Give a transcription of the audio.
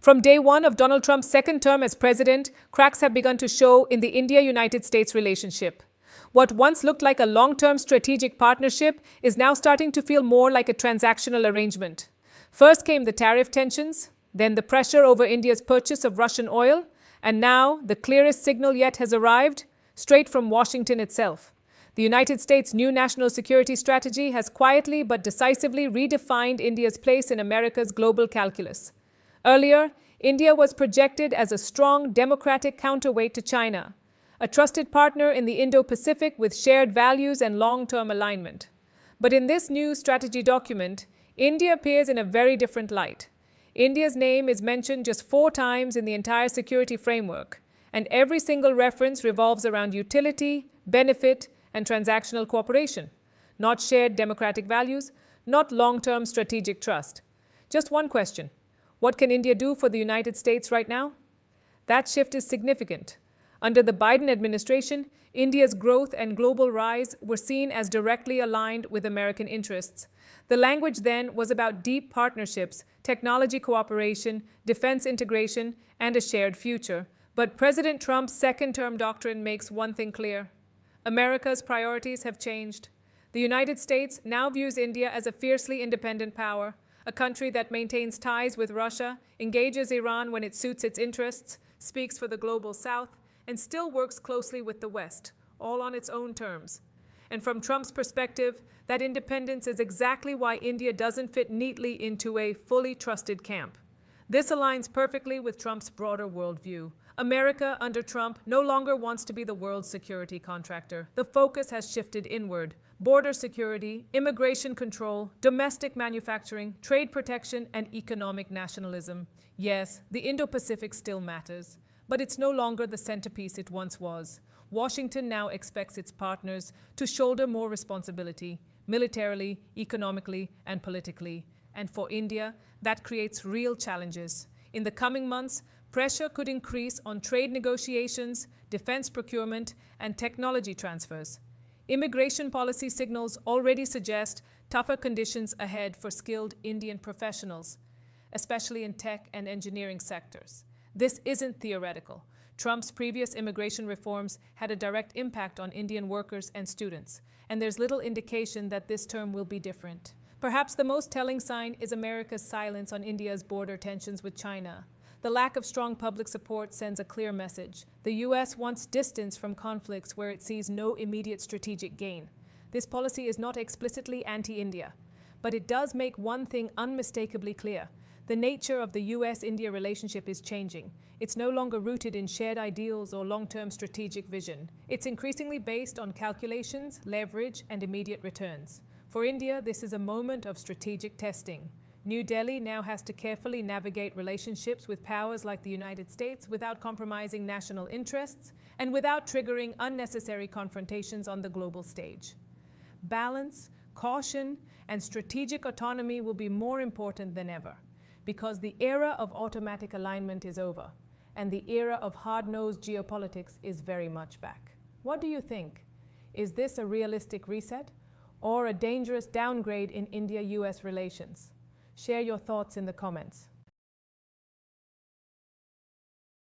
From day one of Donald Trump's second term as president, cracks have begun to show in the India-United States relationship. What once looked like a long-term strategic partnership is now starting to feel more like a transactional arrangement. First came the tariff tensions, then the pressure over India's purchase of Russian oil, and now the clearest signal yet has arrived, straight from Washington itself. The United States' new national security strategy has quietly but decisively redefined India's place in America's global calculus. Earlier, India was projected as a strong democratic counterweight to China, a trusted partner in the Indo-Pacific with shared values and long-term alignment. But in this new strategy document, India appears in a very different light. India's name is mentioned just 4 times in the entire security framework, and every single reference revolves around utility, benefit, and transactional cooperation, not shared democratic values, not long-term strategic trust. Just one question: what can India do for the United States right now? That shift is significant. Under the Biden administration, India's growth and global rise were seen as directly aligned with American interests. The language then was about deep partnerships, technology cooperation, defense integration, and a shared future. But President Trump's second-term doctrine makes one thing clear: America's priorities have changed. The United States now views India as a fiercely independent power, a country that maintains ties with Russia, engages Iran when it suits its interests, speaks for the global South, and still works closely with the West, all on its own terms. And from Trump's perspective, that independence is exactly why India doesn't fit neatly into a fully trusted camp. This aligns perfectly with Trump's broader worldview. America, under Trump, no longer wants to be the world's security contractor. The focus has shifted inward. Border security, immigration control, domestic manufacturing, trade protection, and economic nationalism. Yes, the Indo-Pacific still matters, but it's no longer the centerpiece it once was. Washington now expects its partners to shoulder more responsibility, militarily, economically, and politically. And for India, that creates real challenges. In the coming months, pressure could increase on trade negotiations, defense procurement, and technology transfers. Immigration policy signals already suggest tougher conditions ahead for skilled Indian professionals, especially in tech and engineering sectors. This isn't theoretical. Trump's previous immigration reforms had a direct impact on Indian workers and students, and there's little indication that this term will be different. Perhaps the most telling sign is America's silence on India's border tensions with China. The lack of strong public support sends a clear message. The U.S. wants distance from conflicts where it sees no immediate strategic gain. This policy is not explicitly anti-India, but it does make one thing unmistakably clear. The nature of the U.S.-India relationship is changing. It's no longer rooted in shared ideals or long-term strategic vision. It's increasingly based on calculations, leverage, and immediate returns. For India, this is a moment of strategic testing. New Delhi now has to carefully navigate relationships with powers like the United States without compromising national interests and without triggering unnecessary confrontations on the global stage. Balance, caution, and strategic autonomy will be more important than ever, because the era of automatic alignment is over, and the era of hard-nosed geopolitics is very much back. What do you think? Is this a realistic reset, or a dangerous downgrade in India-US relations? Share your thoughts in the comments.